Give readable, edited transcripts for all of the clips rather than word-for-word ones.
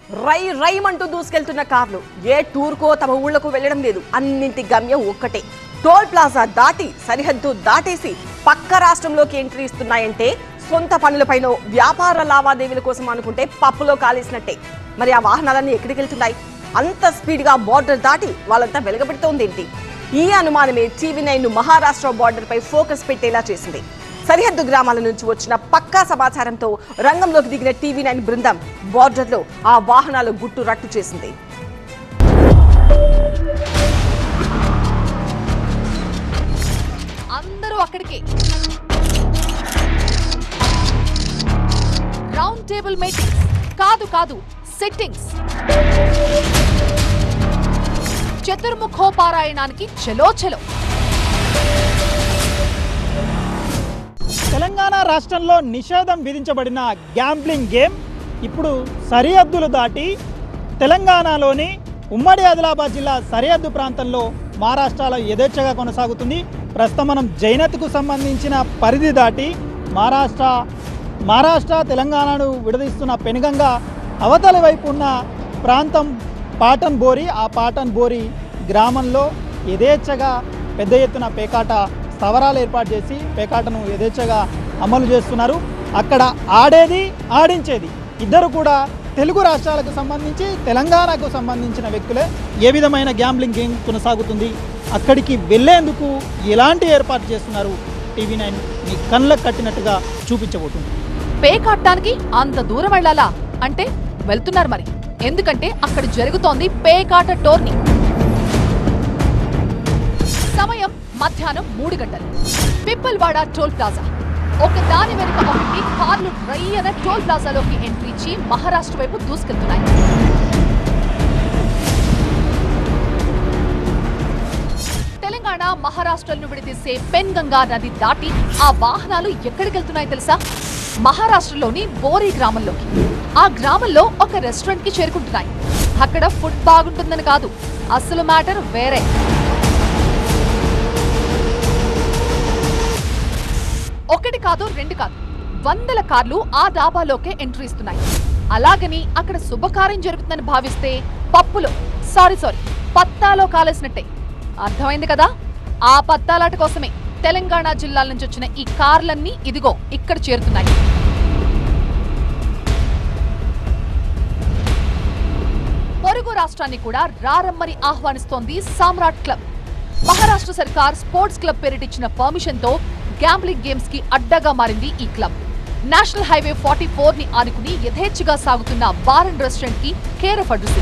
రై రైమంటూ దూసుకెళ్తున్న కార్లు ఏ టూర్కో తమ ఊళ్లకు వెళ్లడం లేదు. అన్నింటి గమ్యం ఒక్కటే. టోల్ ప్లాజా దాటి సరిహద్దు దాటేసి పక్క రాష్ట్రంలోకి ఎంట్రీ ఇస్తున్నాయంటే సొంత పనులపైనో వ్యాపార లావాదేవీల కోసం అనుకుంటే పప్పులో కాలేసినట్టే. మరి ఆ వాహనాలన్నీ ఎక్కడికి వెళ్తున్నాయి? అంత స్పీడ్గా బార్డర్ దాటి వాళ్ళంతా వెలగబెడుతోందేంటి? ఈ అనుమానమే TV9 ను మహారాష్ట్ర బార్డర్ పై ఫోకస్ పెట్టేలా చేసింది. సరిహద్దు గ్రామాల నుంచి వచ్చిన పక్కా సమాచారంతో రంగంలోకి దిగిన TV9 బృందం బార్డర్లో ఆ వాహనాల గుట్టు రట్టు చేసింది. అందరూ అక్కడికే. రౌండ్ టేబుల్ మీటింగ్స్ కాదు సిట్టింగ్స్. చతుర్ముఖోపారాయణానికి చలో చలో. తెలంగాణ రాష్ట్రంలో నిషేధం విధించబడిన గ్యాంబ్లింగ్ గేమ్ ఇప్పుడు సరిహద్దులు దాటి తెలంగాణలోని ఉమ్మడి ఆదిలాబాద్ జిల్లా సరిహద్దు ప్రాంతంలో మహారాష్ట్రలో యథేచ్ఛగా కొనసాగుతుంది. ప్రస్తుతం మనం జైనత్కు సంబంధించిన పరిధి దాటి మహారాష్ట్ర తెలంగాణను విడదీస్తున్న పెనుగంగా అవతలి వైపు ఉన్న ప్రాంతం పాటన్ బోరి. ఆ పాటన్ బోరి గ్రామంలో యథేచ్ఛగా పెద్ద ఎత్తున పేకాట స్థవరాలు ఏర్పాటు చేసి పేకాటను యథేచ్ఛగా అమలు చేస్తున్నారు. అక్కడ ఆడేది ఆడించేది ఇద్దరు కూడా తెలుగు రాష్ట్రాలకు సంబంధించి తెలంగాణకు సంబంధించిన వ్యక్తులే. ఏ విధమైన గ్యాంబ్లింగ్ గేమ్ కొనసాగుతుంది, అక్కడికి వెళ్లేందుకు ఎలాంటి ఏర్పాటు చేస్తున్నారు TV9 మీ కళ్ళకు కట్టినట్టుగా చూపించబోతుంది. పేకాటానికి అంత దూరం వెళ్ళాలా అంటే వెళ్తున్నారు మరి. ఎందుకంటే అక్కడ జరుగుతోంది పేకాట టోర్నీ. సమయం మధ్యాహ్నం 3 గంటలు. పిప్పల్వాడ టోల్ ప్లాజా. ఒక దాని వెనుక ఒకటి కార్లు రయ్యన టోల్ ప్లాజాలోకి ఎంట్రీ ఇచ్చి మహారాష్ట్ర వైపు దూసుకెళ్తున్నాయి. తెలంగాణ మహారాష్ట్రలను విడదీసే పెన్గంగా నది దాటి ఆ వాహనాలు ఎక్కడికెళ్తున్నాయి తెలుసా? మహారాష్ట్రలోని బోరి గ్రామంలోకి. ఆ గ్రామంలో ఒక రెస్టారెంట్ కి చేరుకుంటున్నాయి. అక్కడ ఫుడ్ బాగుంటుందని కాదు, అసలు మ్యాటర్ వేరే. ఒకటి కాదు, రెండు కాదు, వందల కార్లు ఆ డాబాలోకే ఎంట్రీ ఇస్తున్నాయి. అలాగని అక్కడ శుభకార్యం జరుగుతుందని భావిస్తే పప్పులో సారీ పత్తాలో కాలేసినట్టే. అర్థమైంది కదా? ఆ పత్తాలాట కోసమే తెలంగాణ జిల్లాల నుంచి వచ్చిన ఈ కార్లన్నీ ఇదిగో ఇక్కడ చేరుతున్నాయి. పొరుగు రాష్ట్రాన్ని కూడా రారమ్మని ఆహ్వానిస్తోంది సామ్రాట్ క్లబ్. మహారాష్ట్ర సర్కార్ స్పోర్ట్స్ క్లబ్ పేరిటిచ్చిన పర్మిషన్ తో గ్యాంబ్లింగ్ గేమ్స్ కి అడ్డగా మారింది ఈ క్లబ్. నేషనల్ హైవే 44 ని ఆనుకుని యథేచ్ఛగా సాగుతున్న బార్ అండ్ రెస్టారెంట్ కి కేర్ ఆఫ్ అడ్రస్.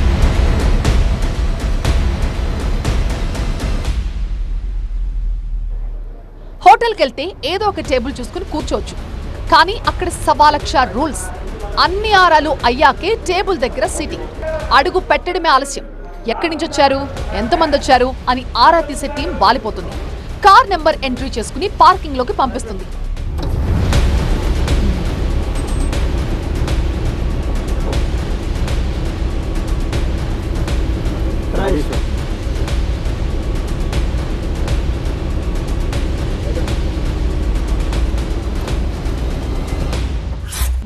హోటల్కి వెళ్తే ఏదో ఒక టేబుల్ చూసుకుని కూర్చోవచ్చు. కానీ అక్కడ 1,00,000 రూల్స్. అన్ని ఆరాలు అయ్యాకే టేబుల్ దగ్గర సిట్టింగ్. అడుగు పెట్టడమే ఆలస్యం. ఎక్కడి నుంచి వచ్చారు, ఎంతమంది వచ్చారు అని ఆరా తీసే టీం వాలిపోతుంది. కార్ నెంబర్ ఎంట్రీ చేసుకుని పార్కింగ్ లోకి పంపిస్తుంది.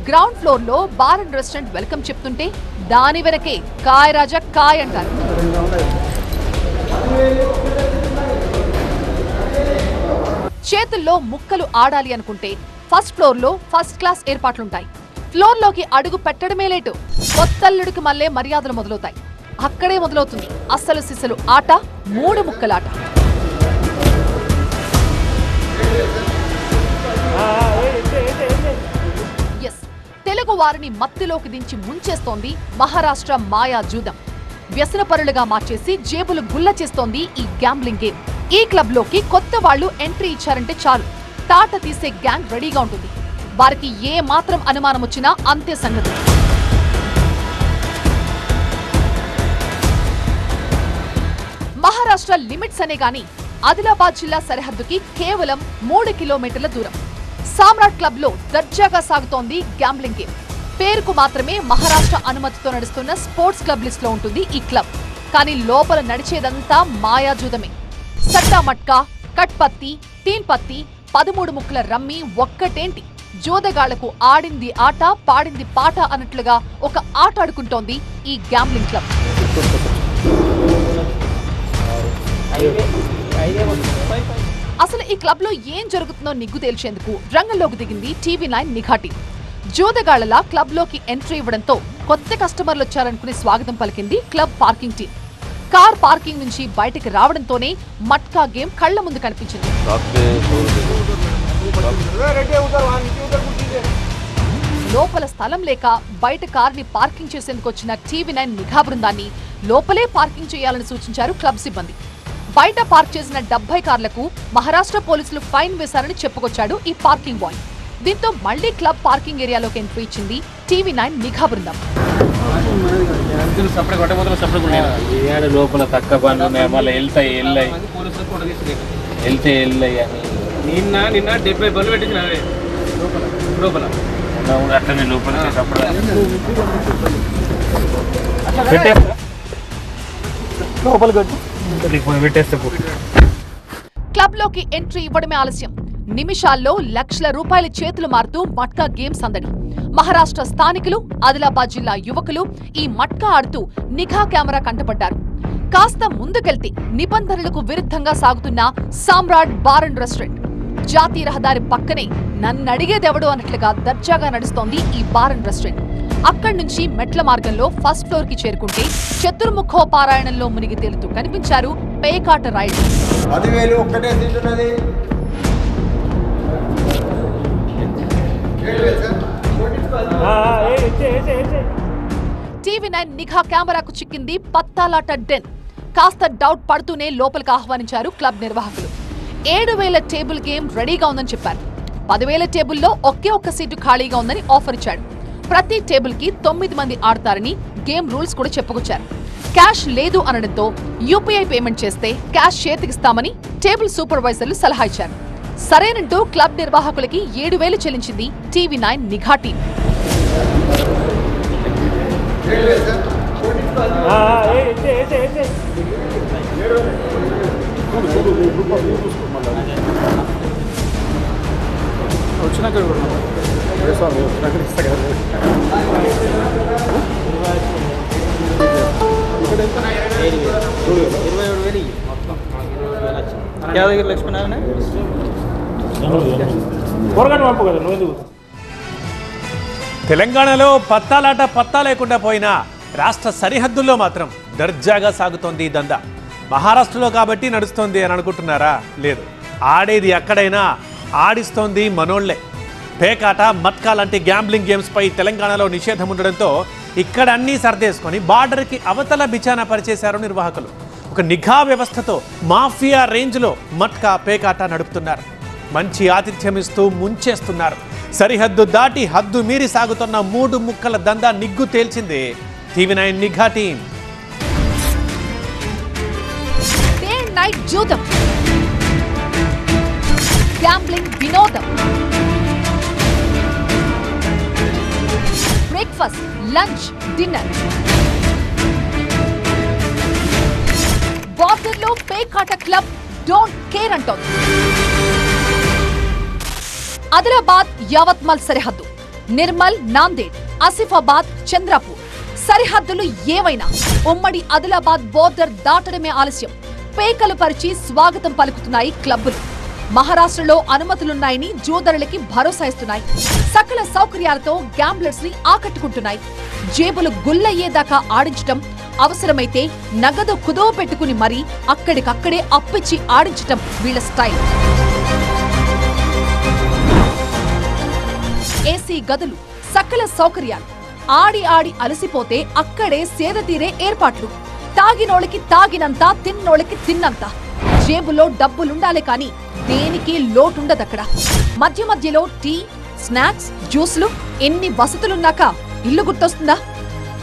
గ్రౌండ్ ఫ్లోర్ లో బార్ అండ్ రెస్టారెంట్ వెల్కమ్ చెప్తుంటే దాని వెనకే కాయ్ రాజా కాయ్ అంటారు. చేతుల్లో ముక్కలు ఆడాలి అనుకుంటే ఫస్ట్ ఫ్లోర్ లో ఫస్ట్ క్లాస్ ఏర్పాట్లుంటాయి. ఫ్లోర్ లోకి అడుగు పెట్టడమే లేటు. కొత్తల్లుడికి మళ్ళీ మర్యాదలు మొదలవుతాయి. అక్కడే మొదలవుతుంది అస్సలు సిసలు ఆట, 3 ముక్కలాట. ఎస్, తెలుగు వారిని మత్తిలోకి దించి ముంచేస్తోంది మహారాష్ట్ర మాయా జూదం. వ్యసనపరులుగా మార్చేసి జేబులు గుల్ల చేస్తోంది ఈ గ్యాంబ్లింగ్ గేమ్. ఈ క్లబ్ లోకి కొత్త వాళ్లు ఎంట్రీ ఇచ్చారంటే చాలు, తాట తీసే గ్యాంగ్ రెడీగా ఉంటుంది. వారికి ఏ మాత్రం అనుమానం వచ్చినా అంతే సంగతి. మహారాష్ట్ర లిమిట్స్ అనే గాని ఆదిలాబాద్ జిల్లా సరిహద్దుకి కేవలం 3 కిలోమీటర్ల దూరం. సామ్రాట్ క్లబ్ లో దర్జాగా సాగుతోంది గ్యాంబ్లింగ్ గేమ్. పేరుకు మాత్రమే మహారాష్ట్ర అనుమతితో నడుస్తున్న స్పోర్ట్స్ క్లబ్ లిస్ట్ లో ఉంటుంది ఈ క్లబ్. కానీ లోపల నడిచేదంతా మాయాజూదమే. సట్టా మట్కా, కట్పత్తి, తీన్ పత్తి, 13 ముక్కల రమ్మి ఒక్కటేంటి జోదగాళ్లకు ఆడింది ఆట పాడింది పాట అన్నట్లుగా ఒక ఆట ఆడుకుంటోంది ఈ గ్యాంబ్లింగ్ క్లబ్. అసలు ఈ క్లబ్ లో ఏం జరుగుతుందో నిగ్గు తేల్చేందుకు రంగంలోకి దిగింది TV9 నిఘా టీం. జోదగాళ్లలా క్లబ్ లోకి ఎంట్రీ ఇవ్వడంతో కొత్త కస్టమర్లు వచ్చారనుకుని స్వాగతం పలికింది club parking team. Car parking నుంచి బయటకు రావడంతోనే మట్కా గేమ్ కళ్ల ముందు కనిపించింది. లోపల స్థలం లేక బయట కార్ని పార్కింగ్ చేసేందుకు వచ్చిన TV9 నిఘా బృందాన్ని లోపలే పార్కింగ్ చేయాలని సూచించారు క్లబ్ సిబ్బంది. బయట పార్క్ చేసిన 70 కార్లకు మహారాష్ట్ర పోలీసులు ఫైన్ వేశారని చెప్పుకొచ్చాడు ఈ పార్కింగ్ బాయ్. దీంతో మళ్లీ క్లబ్ పార్కింగ్ ఏరియాలోకి ఎంట్రీ ఇచ్చింది TV9 నిఘా బృందం. లోపల తక్కువ పనులు మళ్ళీ వెళ్తాయి నిన్న 70 బళ్ళు పెట్టించిన లోపల అట్లనే లోపల క్లబ్ లోకి ఎంట్రీ ఇవ్వడమే ఆలస్యం. నిమిషాల్లో లక్షల రూపాయల చేతులు మారుతూ మట్కా గేమ్ సందడి. మహారాష్ట్ర స్థానికులు, ఆదిలాబాద్ జిల్లా యువకులు ఈ మట్కా ఆడుతూ నిఘా కెమెరా కంటపడ్డారు. కాస్త ముందుకెళ్తే నిబంధనలకు విరుద్ధంగా సాగుతున్న సామ్రాట్ బార్ అండ్ రెస్టారెంట్. జాతీయ రహదారి పక్కనే నన్నడిగేదెవడు అన్నట్లుగా దర్జాగా నడుస్తోంది ఈ బార్ అండ్ రెస్టారెంట్. అక్కడి నుంచి మెట్ల మార్గంలో ఫస్ట్ ఫ్లోర్ కి చేరుకుంటే చతుర్ముఖో పారాయణంలో మునిగి తేలుతూ కనిపించారు పేకాట రైడర్. TV9 నిఘా కెమెరాకు చిక్కింది పత్తాలాట డెన్. కాస్త డౌట్ పడుతూనే లోపలికి ఆహ్వానించారు క్లబ్ నిర్వాహకులు. 7,000 టేబుల్ గేమ్ రెడీగా ఉందని చెప్పారు. 10,000 టేబుల్లో ఒకే ఒక్క సీటు ఖాళీగా ఉందని ఆఫర్ ఇచ్చాడు. ప్రతి టేబుల్ కి 9 మంది ఆడతారని గేమ్ రూల్స్ కూడా చెప్పుకొచ్చారు. క్యాష్ లేదు అనడంతో UPI పేమెంట్ చేస్తే క్యాష్ చేతికిస్తామని టేబుల్ సూపర్వైజర్లు సలహా ఇచ్చారు. సరేనంటూ క్లబ్ నిర్వాహకులకి 7,000 చెల్లించింది TV9 నిఘా టీం. తెలంగాణలో పత్తాలాట పత్తా లేకుండా పోయినా రాష్ట్ర సరిహద్దుల్లో మాత్రం దర్జాగా సాగుతోంది ఈ దందా. మహారాష్ట్రలో కాబట్టి నడుస్తోంది అని అనుకుంటున్నారా? లేదు, ఆడేది ఎక్కడైనా ఆడిస్తోంది మనోళ్లే. పేకాట, మట్కా లాంటి గ్యాంబ్లింగ్ గేమ్స్పై తెలంగాణలో నిషేధం ఉండడంతో ఇక్కడ అన్నీ సర్దేసుకొని బార్డర్కి అవతల బిచానా పరిచేశారు నిర్వాహకులు. ఒక నిఘా వ్యవస్థతో మాఫియా రేంజ్లో మట్కా, పేకాట నడుపుతున్నారు. మంచి ఆతిథ్యం ఇస్తూ ముంచేస్తున్నారు. సరిహద్దు దాటి హద్దు మీరి సాగుతున్న 3 ముక్కల దందా నిగ్గు తేల్చింది TV9 నిఘా టీం. డే నైట్ జూదం, గ్యాంబ్లింగ్ వినోదం, బ్రేక్ఫాస్ట్, లంచ్, డిన్నర్, బార్డర్లో పేకాట క్లబ్ డోంట్ కేర్ అంటోంది. ఆదిలాబాద్, యావత్మల్ సరిహద్దు, నిర్మల్, నాందేడ్, ఆసిఫాబాద్, చంద్రపూర్ సరిహద్దులు ఏవైనా ఉమ్మడి ఆదిలాబాద్ బోర్డర్ దాటడమే ఆలస్యం. పేకలు పరిచి స్వాగతం పలుకుతున్నాయి క్లబ్బులు. మహారాష్ట్రలో అనుమతులున్నాయని జోదరులకి భరోసా ఇస్తున్నాయి. సకల సౌకర్యాలతో గ్యాంబ్లర్స్ ని ఆకట్టుకుంటున్నాయి. జేబులు గుల్లయ్యేదాకా ఆడించటం, అవసరమైతే నగదు కుదవ పెట్టుకుని మరీ అక్కడికక్కడే అప్పిచ్చి ఆడించటం వీళ్ళ స్టైల్. ఏసీ గదులు, సకల సౌకర్యాలు. ఆడి ఆడి అలసిపోతే అక్కడే సేద తీరే ఏర్పాట్లు. తాగినోళ్ళకి తాగినంత, తిన్నోళ్ళకి తిన్నంత. జేబులో డబ్బులుండాలే కాని దేనికి లోటుండదక్కడ. మధ్య మధ్యలో టీ, స్నాక్స్, జ్యూస్లు. ఎన్ని వసతులున్నాక ఇల్లు గుర్తొస్తుందా?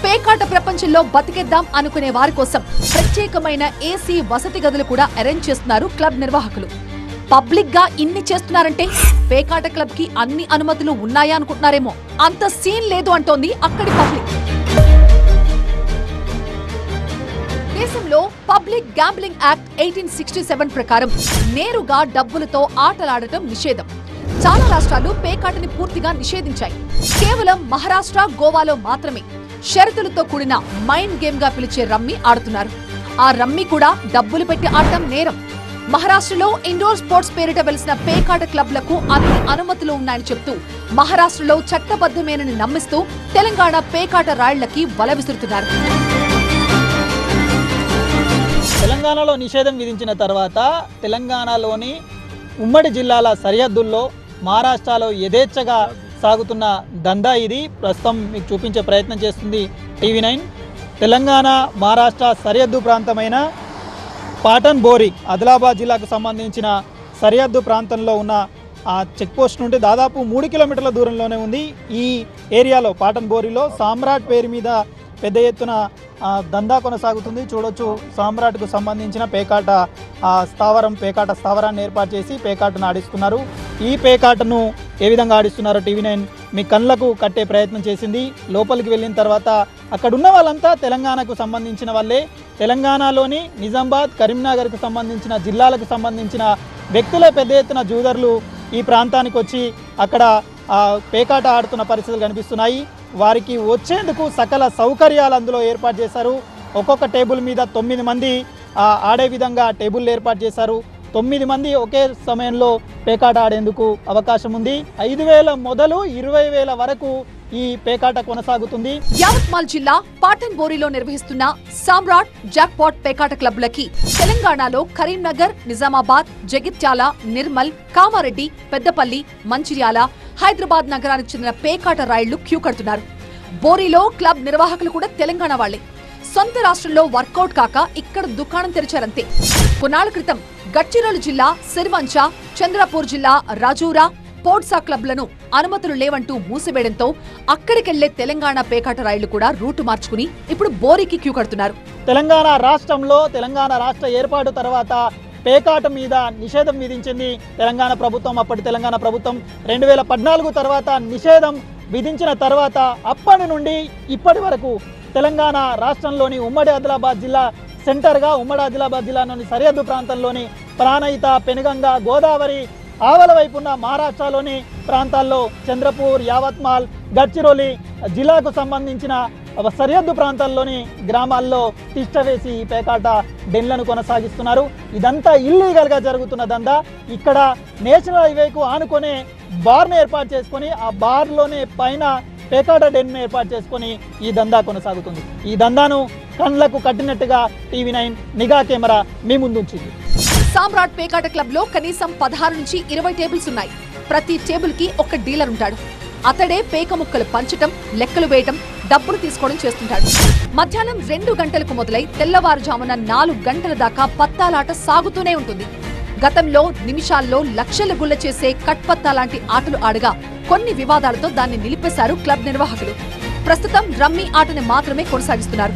పేకాట ప్రపంచంలో బతికేద్దాం అనుకునే వారి కోసం ప్రత్యేకమైన ఏసీ వసతి గదులు కూడా అరేంజ్ చేస్తున్నారు క్లబ్ నిర్వాహకులు. పబ్లిక్ గా ఇన్ని చేస్తున్నారంటే పేకాట క్లబ్ కి అన్ని అనుమతులు ఉన్నాయా అనుకుంటున్నారేమో. అంత సీన్ లేదు అంటోంది అక్కడి పబ్లిక్. దేశంలో పబ్లిక్ గ్యాంబ్లింగ్ యాక్ట్ 1867 ప్రకారం నేరుగా డబ్బులతో ఆటలాడటం నిషేధం. చాలా రాష్ట్రాలు పేకాటని పూర్తిగా నిషేధించాయి. కేవలం మహారాష్ట్ర, గోవాలో మాత్రమే షరతులతో కూడిన మైండ్ గేమ్ గా పిలిచే రమ్మీ ఆడుతున్నారు. ఆ రమ్మీ కూడా డబ్బులు పెట్టి ఆడటం నేరం. మహారాష్ట్రలో ఇండోర్ స్పోర్ట్స్ పేరిట వెలిసిన పేకాట క్లబ్లకు అన్ని అనుమతులు ఉన్నాయని చెప్తూ మహారాష్ట్రలో చట్టబద్ధమేనని నమ్మిస్తూ తెలంగాణ పేకాట రాళ్లకి వల విసురుతున్నారు. తెలంగాణలో నిషేధం విధించిన తర్వాత తెలంగాణలోని ఉమ్మడి జిల్లాల సరిహద్దుల్లో మహారాష్ట్రలో యథేచ్ఛగా సాగుతున్న దందా ఇది. ప్రస్తుతం మీకు చూపించే ప్రయత్నం చేస్తుంది TV9. తెలంగాణ మహారాష్ట్ర సరిహద్దు ప్రాంతమైన పాటన్ బోరి ఆదిలాబాద్ జిల్లాకు సంబంధించిన సరిహద్దు ప్రాంతంలో ఉన్న ఆ చెక్ పోస్ట్ నుండి దాదాపు 3 కిలోమీటర్ల దూరంలోనే ఉంది. ఈ ఏరియాలో పాటన్ బోరిలో సామ్రాట్ పేరు మీద పెద్ద ఎత్తున దందా కొనసాగుతుంది. చూడొచ్చు, సామ్రాట్కు సంబంధించిన పేకాట స్థావరాన్ని ఏర్పాటు చేసి పేకాటను ఆడిస్తున్నారు. ఈ పేకాటను ఏ విధంగా ఆడిస్తున్నారో TV9 మీ కళ్ళకు కట్టే ప్రయత్నం చేసింది. లోపలికి వెళ్ళిన తర్వాత అక్కడున్న వాళ్ళంతా తెలంగాణకు సంబంధించిన వాళ్ళే. తెలంగాణలోని నిజామాబాద్, కరీంనగర్కు సంబంధించిన జిల్లాలకు సంబంధించిన వ్యక్తులే పెద్ద ఎత్తున జూదర్లు ఈ ప్రాంతానికి వచ్చి అక్కడ పేకాట ఆడుతున్న పరిస్థితులు కనిపిస్తున్నాయి. వారికి వచ్చేందుకు సకల సౌకర్యాలు అందులో ఏర్పాటు చేశారు. ఒక్కొక్క టేబుల్ మీద 9 మంది ఆడే విధంగా టేబుల్ ఏర్పాటు చేశారు. 9 మంది ఒకే సమయంలో పేకాట ఆడేందుకు అవకాశం ఉంది. 5,000 మొదలు 20,000 వరకు ఈ పేకాట కొనసాగుతుంది. యావత్మాల్ జిల్లా పాటన్ బోరిలో నిర్వహిస్తున్న సామ్రాట్, జాక్పాట్ పేకాట క్లబ్లకి తెలంగాణలో కరీంనగర్, నిజామాబాద్, జగిత్యాల, నిర్మల్, కామారెడ్డి, పెద్దపల్లి, మంచిర్యాల, హైదరాబాద్ నగరానికి చెందిన పేకాట రాయుళ్లు క్యూ కడుతున్నారు. బోరిలో క్లబ్ నిర్వాహకులు కూడా తెలంగాణ వాళ్లే. సొంత రాష్ట్రంలో వర్కౌట్ కాక ఇక్కడ దుకాణం తెరిచారంతే. కొన్నాళ్ల క్రితం గడ్చిరోలు జిల్లా సిరివంచ, చంద్రపూర్ జిల్లా రాజూరా, పోర్ట్సా క్లబ్లను అనుమతులు లేవంటూ మూసివేయడంతో అక్కడికెళ్లే తెలంగాణ పేకాట రాయుళ్లు కూడా రూటు మార్చుకుని ఇప్పుడు బోరికి క్యూ కడుతున్నారు. తెలంగాణ రాష్ట్రంలో తెలంగాణ రాష్ట్ర ఏర్పాటు తర్వాత పేకాట మీద నిషేధం విధించింది తెలంగాణ ప్రభుత్వం. అప్పటి తెలంగాణ ప్రభుత్వం 2014 తర్వాత నిషేధం విధించిన తర్వాత అప్పటి నుండి ఇప్పటి వరకు తెలంగాణ రాష్ట్రంలోని ఉమ్మడి ఆదిలాబాద్ జిల్లా సెంటర్గా, ఉమ్మడి ఆదిలాబాద్ జిల్లాలోని సరిహద్దు ప్రాంతంలోని ప్రాణహిత, పెనుగంగ, గోదావరి ఆవల వైపున్న మహారాష్ట్రలోని ప్రాంతాల్లో చంద్రపూర్, యావత్మాల్, గడ్చిరోలి జిల్లాకు సంబంధించిన సరిహద్దు ప్రాంతాల్లోని గ్రామాల్లో తిష్టవేసి ఈ పేకాట డెన్లను కొనసాగిస్తున్నారు. ఇదంతా ఇల్లీగల్గా జరుగుతున్న దందా. ఇక్కడ నేషనల్ హైవేకు ఆనుకునే బార్ను ఏర్పాటు చేసుకొని ఆ బార్లోనే పైన పేకాట డెన్ను ఏర్పాటు చేసుకొని ఈ దందా కొనసాగుతుంది. ఈ దందాను కళ్ళకు కట్టినట్టుగా TV9 నిఘా కెమెరా మీ ముందుంచింది. సామ్రాట్ పేకాట క్లబ్ లో కనీసం 16 నుంచి 20 టేబుల్స్ ఉన్నాయి. ప్రతి టేబుల్ కి ఒక డీలర్ ఉంటాడు. అతడే పేక ముక్కలు పంచటం, లెక్కలు వేయటం, డబ్బులు తీసుకోవడం చేస్తుంటాడు. మధ్యాహ్నం 2 గంటలకు మొదలై తెల్లవారుజామున 4 గంటల దాకా పత్తాలాట సాగుతూనే ఉంటుంది. గతంలో నిమిషాల్లో లక్షల గుల్ల చేసే కట్పత్తా లాంటి ఆటలు ఆడగా కొన్ని వివాదాలతో దాన్ని నిలిపేశారు క్లబ్ నిర్వాహకులు. ప్రస్తుతం రమ్మీ ఆటని మాత్రమే కొనసాగిస్తున్నారు.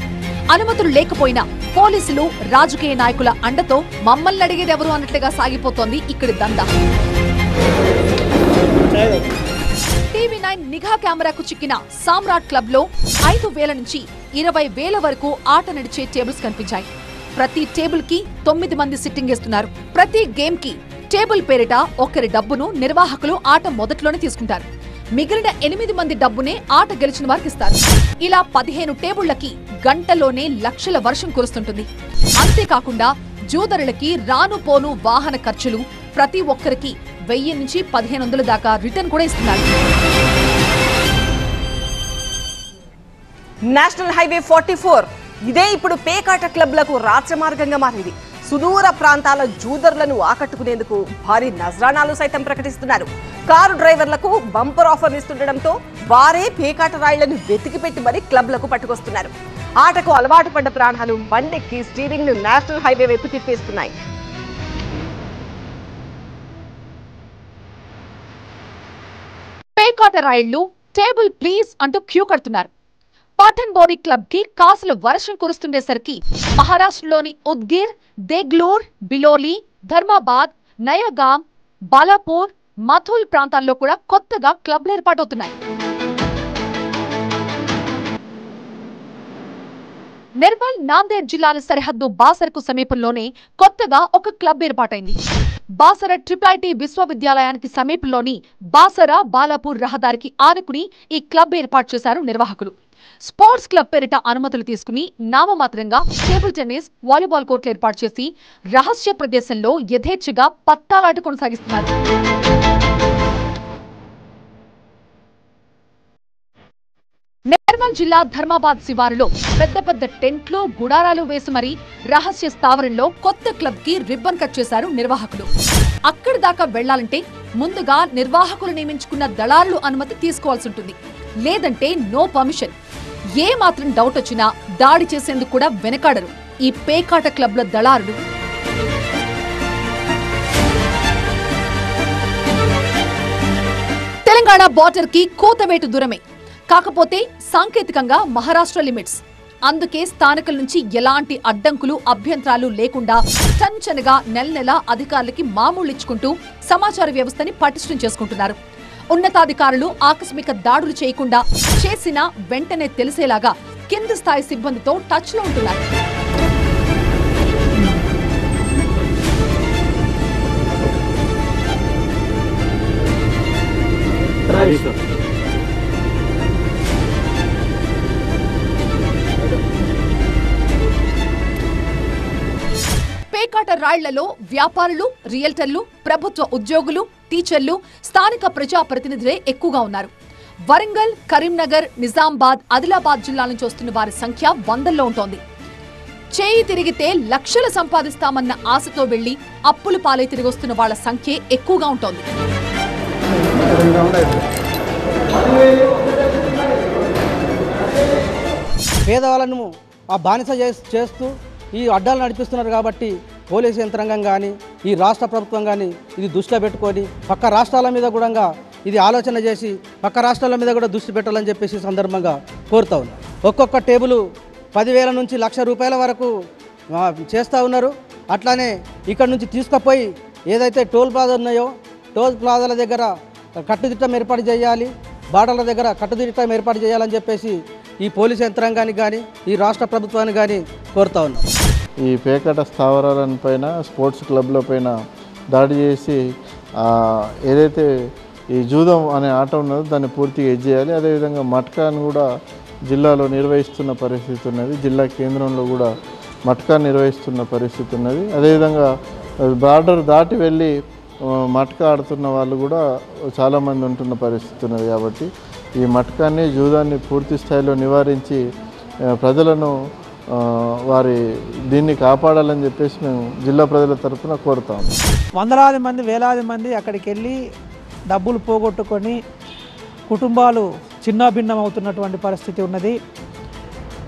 అనుమతులు లేకపోయినా పోలీసులు, రాజకీయ నాయకుల అండతో మమ్మల్ని అడిగేదెవరు అన్నట్లుగా సాగిపోతోంది ఇక్కడి దందా. TV9 నిఘా కెమెరాకు చిక్కిన సామ్రాట్ క్లబ్ లో 5,000 నుంచి 20,000 వరకు ఆట నడిచే టేబుల్స్ కనిపించాయి. ప్రతి టేబుల్ కి 9 మంది సిట్టింగ్ చేస్తున్నారు. ప్రతి గేమ్ కి టేబుల్ పేరిట ఒకరి డబ్బును నిర్వాహకులు ఆట మొదట్లోనే తీసుకుంటారు. మిగిలిన 8 మంది డబ్బునే ఆట గెలిచిన వారికి ఇస్తారు. ఇలా 15 టేబుళ్లకి గంటలోనే లక్షల వర్షం కురుస్తుంటుంది. అంతేకాకుండా జూదరులకి రాను పోను వాహన ఖర్చులు, ప్రతి ఒక్కరికి 1000 నుంచి 1500 దాకా రిటర్న్ కూడా ఇస్తున్నారు. నేషనల్ హైవే 44 ఇదే ఇప్పుడు పేకాట క్లబ్లకు రాజమార్గంగా మారింది. సుదూర ప్రాంతాల జూదర్లను ఆకట్టుకునేందుకు భారీ నజరానాలు సైతం ప్రకటిస్తున్నారు. కారు డ్రైవర్లకు బంపర్ ఆఫర్లు ఇస్తుండటంతో వారే పేకాట రాళ్లను వెతికిపెట్టి మరీ క్లబ్లకు పట్టుకొస్తున్నారు. ఆటకు అలవాటు పడ్డ ప్రాణాలు బండెక్కి స్టీరింగ్ ను నేషనల్ హైవే వైపు తిప్పేస్తున్నాయి. పేకాట రాయుళ్లు టేబుల్ ప్లీజ్ అంటూ క్యూ కడుతున్నారు. పాటన్ బోరి క్లబ్ కి కాసులు వర్షం కురుస్తుండేసరికి మహారాష్ట్రలోని ఉద్గిర్, దేగ్లూర్, బిలోలి, ధర్మాబాద్, నయగాం, బాలాపూర్, మథుల్ ప్రాంతాల్లో కూడా కొత్తగా క్లబ్లు ఏర్పాటవుతున్నాయి. నిర్మల్, నాందేడ్ జిల్లాల సరిహద్దు బాసర్కు సమీపంలోనే కొత్తగా ఒక క్లబ్ ఏర్పాటైంది. బాసర ట్రిపుల్ విశ్వవిద్యాలయానికి సమీపంలోని బాసర బాలాపూర్ రహదారికి ఆనుకుని ఈ క్లబ్ ఏర్పాటు చేశారు నిర్వాహకులు. స్పోర్ట్స్ క్లబ్ పేరిట అనుమతులు తీసుకుని నామమాత్రంగా టేబుల్ టెన్నిస్, వాలీబాల్ కోర్టులు ఏర్పాటు చేసి రహస్య ప్రదేశంలో యథేచ్ఛగా పత్తాలాట కొనసాగిస్తున్నారు. నిర్మల్ జిల్లా ధర్మాబాద్ శివారులో పెద్ద పెద్ద టెంట్లు, గుడారాలు వేసి మరీ రహస్య స్థావరంలో కొత్త క్లబ్ కి రిబ్బన్ కట్ చేశారు నిర్వాహకులు. అక్కడి దాకా వెళ్లాలంటే ముందుగా నిర్వాహకులు నియమించుకున్న దళారులు అనుమతి తీసుకోవాల్సి ఉంటుంది. లేదంటే నో పర్మిషన్. ఏ మాత్రం డౌట్ వచ్చినా దాడి చేసేందుకు కూడా వెనకాడరు ఈ పేకాట క్లబ్ల దళారులు. తెలంగాణ బార్డర్ కి కోతవేటు దూరమే, కాకపోతే సాంకేతికంగా మహారాష్ట్ర లిమిట్స్. అందుకే స్థానికుల నుంచి ఎలాంటి అడ్డంకులు, అభ్యంతరాలు లేకుండా చంచనగా నెల నెల అధికారులకి మామూలిచ్చుకుంటూ సమాచార వ్యవస్థని పటిష్టం చేసుకుంటున్నారు. ఉన్నతాధికారులు ఆకస్మిక దాడులు చేయకుండా చేసినా వెంటనే తెలిసేలాగా కింది స్థాయి సిబ్బందితో టచ్ లో ఉంటున్నారు. పేకాట రాళ్లలో వ్యాపారులు, రియల్టర్లు, ప్రభుత్వ ఉద్యోగులు, టీచర్లు, స్థానిక ప్రజాప్రతినిధులే ఎక్కువగా ఉన్నారు. వరంగల్, కరీంనగర్, నిజామాబాద్, ఆదిలాబాద్ జిల్లాల నుంచి వస్తున్న వారి సంఖ్య వందల్లో ఉంటోంది. చేయి తిరిగితే లక్షలు సంపాదిస్తామన్న ఆశతో వెళ్లి అప్పులు పాలై తిరిగొస్తున్న వాళ్ల సంఖ్య ఎక్కువగా ఉంటోంది. పేదవాళ్ళను బానిస చేస్తూ ఈ అడ్డాలు నడిపిస్తున్నారు. కాబట్టి పోలీసు యంత్రాంగం కానీ, ఈ రాష్ట్ర ప్రభుత్వం కానీ ఇది దృష్టిలో పెట్టుకొని పక్క రాష్ట్రాల మీద కూడా ఇది ఆలోచన చేసి పక్క రాష్ట్రాల మీద కూడా దృష్టి పెట్టాలని చెప్పేసి సందర్భంగా కోరుతా ఉన్నాం. ఒక్కొక్క టేబుల్ 10,000 నుంచి ₹1,00,000 వరకు చేస్తూ ఉన్నారు. అట్లానే ఇక్కడ నుంచి తీసుకుపోయి ఏదైతే టోల్ ప్లాజా ఉన్నాయో టోల్ ప్లాజాల దగ్గర కట్టుదిట్టం ఏర్పాటు చేయాలి, బార్డర్ల దగ్గర కట్టుదిట్టం ఏర్పాటు చేయాలని చెప్పేసి ఈ పోలీసు యంత్రాంగానికి కానీ, ఈ రాష్ట్ర ప్రభుత్వానికి కానీ కోరుతా ఉన్నాం. ఈ పేకాట స్థావరాల పైన, స్పోర్ట్స్ క్లబ్ల పైన దాడి చేసి ఏదైతే ఈ జూదం అనే ఆట ఉన్నదో దాన్ని పూర్తిగా ఎజ్జేయాలి. అదేవిధంగా మట్కాను కూడా జిల్లాలో నిర్వహిస్తున్న పరిస్థితి ఉన్నది. జిల్లా కేంద్రంలో కూడా మట్కా నిర్వహిస్తున్న పరిస్థితి ఉన్నది. అదేవిధంగా బార్డర్ దాటి వెళ్ళి మట్కా ఆడుతున్న వాళ్ళు కూడా చాలామంది ఉంటున్న పరిస్థితి ఉన్నది. కాబట్టి ఈ మట్కాన్ని, జూదాన్ని పూర్తి స్థాయిలో నివారించి ప్రజలను వారి దీన్ని కాపాడాలని చెప్పేసి మేము జిల్లా ప్రజల తరఫున కోరుతాము. వందలాది మంది, వేలాది మంది అక్కడికి వెళ్ళి డబ్బులు పోగొట్టుకొని కుటుంబాలు చిన్నాభిన్నం అవుతున్నటువంటి పరిస్థితి ఉన్నది.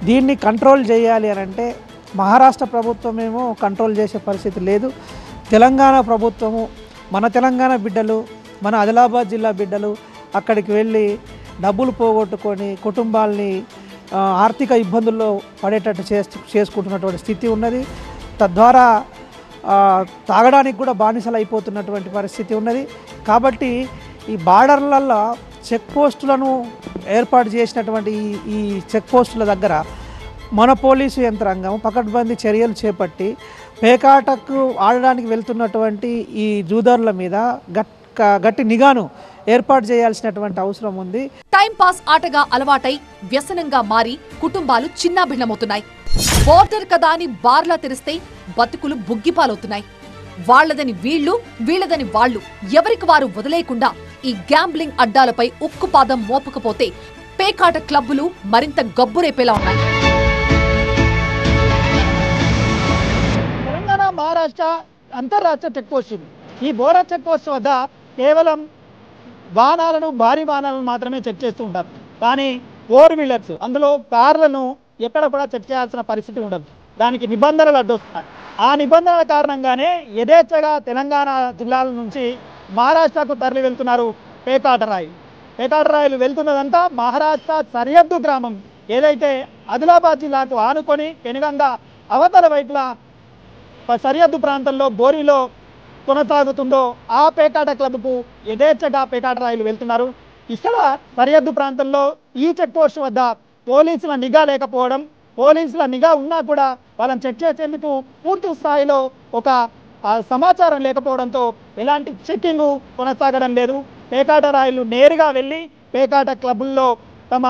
దీన్ని కంట్రోల్ చేయాలి అని అంటే మహారాష్ట్ర ప్రభుత్వం ఏమో కంట్రోల్ చేసే పరిస్థితి లేదు. తెలంగాణ ప్రభుత్వము, మన తెలంగాణ బిడ్డలు, మన ఆదిలాబాద్ జిల్లా బిడ్డలు అక్కడికి వెళ్ళి డబ్బులు పోగొట్టుకొని కుటుంబాలని ఆర్థిక ఇబ్బందుల్లో పడేటట్టు చేసుకుంటున్నటువంటి స్థితి ఉన్నది. తద్వారా తాగడానికి కూడా బానిసలు అయిపోతున్నటువంటి పరిస్థితి ఉన్నది. కాబట్టి ఈ బార్డర్లలో చెక్ పోస్టులను ఏర్పాటు చేసినటువంటి ఈ చెక్ పోస్టుల దగ్గర మన పోలీసు యంత్రాంగం పకడ్బందీ చర్యలు చేపట్టి పేకాటకు ఆడడానికి వెళ్తున్నటువంటి ఈ జూదారుల మీద గట్టి నిఘాను ఏర్పాటు చేయాల్సినటువంటి అవసరం ఉంది. టైం పాస్ ఆటగా అలవాటై వ్యసనంగా మారి కుటుంబాలు చిన్నాభిన్నమవుతున్నాయి. బోర్డర్ కదా అని బార్లా తెరిస్తే బతుకులు బుగ్గిపాలవుతున్నాయి. వాళ్లదని వీళ్లు, వీళ్లదని వాళ్లు ఎవరికి వారు వదిలేయకుండా ఈ గ్యాంబ్లింగ్ అడ్డాలపై ఉక్కుపాదం మోపకపోతే పేకాట క్లబ్బులు మరింత గబ్బురేపేలా ఉన్నాయి. తెలంగాణ, మహారాష్ట్ర అంతర్రాష్ట్ర చెక్ పోస్ట్. ఈ బోరా చెక్ పోస్ట్ వద్ద కేవలం వాహనాలను, భారీ వాహనాలను మాత్రమే చెక్ చేస్తూ ఉంటారు. కానీ 4 వీలర్స్, అందులో కార్లను ఎక్కడ కూడా చెక్ చేయాల్సిన పరిస్థితి ఉండదు. దానికి నిబంధనలు అడ్డొస్తున్నాయి. ఆ నిబంధనల కారణంగానే యథేచ్ఛగా తెలంగాణ జిల్లాల నుంచి మహారాష్ట్రకు తరలి వెళ్తున్నారు పేకాటరాయులు. పేకాటరాయులు వెళ్తున్నదంతా మహారాష్ట్ర సరిహద్దు గ్రామం ఏదైతే ఆదిలాబాద్ జిల్లాకు ఆనుకొని పెనుగంగా అవతల వైపులా సరిహద్దు ప్రాంతంలో బోరిలో కొనసాగుతుందో ఆ పేకాట క్లబ్కు యథేచ్ఛగా పేకాటరాయులు వెళ్తున్నారు. ఇక్కడ సరిహద్దు ప్రాంతంలో ఈ చెక్ పోస్ట్ వద్ద పోలీసుల నిఘా లేకపోవడం, పోలీసుల నిఘా ఉన్నా కూడా వాళ్ళని చెక్ చేసేందుకు పూర్తి స్థాయిలో ఒక సమాచారం లేకపోవడంతో ఎలాంటి చెక్కింగ్ కొనసాగడం లేదు. పేకాట రాయులు నేరుగా వెళ్ళి పేకాట క్లబ్బుల్లో తమ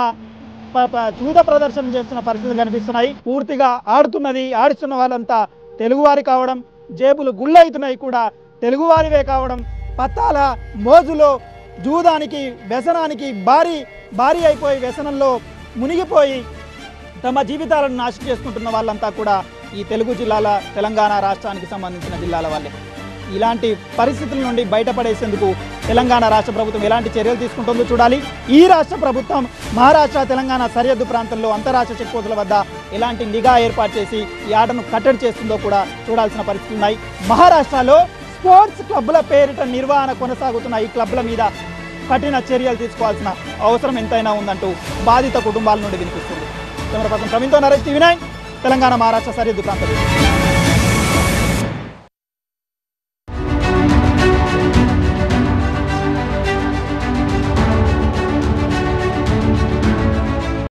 జూద ప్రదర్శన చేస్తున్న పరిస్థితులు కనిపిస్తున్నాయి. పూర్తిగా ఆడుతున్న వాళ్ళంతా తెలుగువారి కావడం, జేబులు గుళ్ళవుతున్నాయి కూడా తెలుగువారివే కావడం, పత్తాల మోజులో జూదానికి వ్యసనానికి భారీ అయిపోయి వ్యసనంలో మునిగిపోయి తమ జీవితాలను నాశనం చేసుకుంటున్న వాళ్ళంతా కూడా ఈ తెలుగు జిల్లాల తెలంగాణ రాష్ట్రానికి సంబంధించిన జిల్లాల వాళ్ళే. ఇలాంటి పరిస్థితుల నుండి బయటపడేసేందుకు తెలంగాణ రాష్ట్ర ప్రభుత్వం ఎలాంటి చర్యలు తీసుకుంటుందో చూడాలి. ఈ రాష్ట్ర ప్రభుత్వం మహారాష్ట్ర తెలంగాణ సరిహద్దు ప్రాంతంలో అంతరాష్ట్ర చెక్పోతుల వద్ద ఎలాంటి నిఘా ఏర్పాటు చేసి ఈ ఆటను కట్టడి చేస్తుందో కూడా చూడాల్సిన పరిస్థితులు ఉన్నాయి. మహారాష్ట్రలో స్పోర్ట్స్ క్లబ్ల పేరిట నిర్వహణ కొనసాగుతున్న ఈ క్లబ్ల మీద కఠిన చర్యలు తీసుకోవాల్సిన అవసరం ఎంతైనా ఉందంటూ బాధిత కుటుంబాల నుండి వినిపిస్తుంది. కెమెరా పర్సన్ ప్రవీణ్తో నరేష్, టీవీ 9 తెలంగాణ మహారాష్ట్ర సరిహద్దు ప్రాంతం.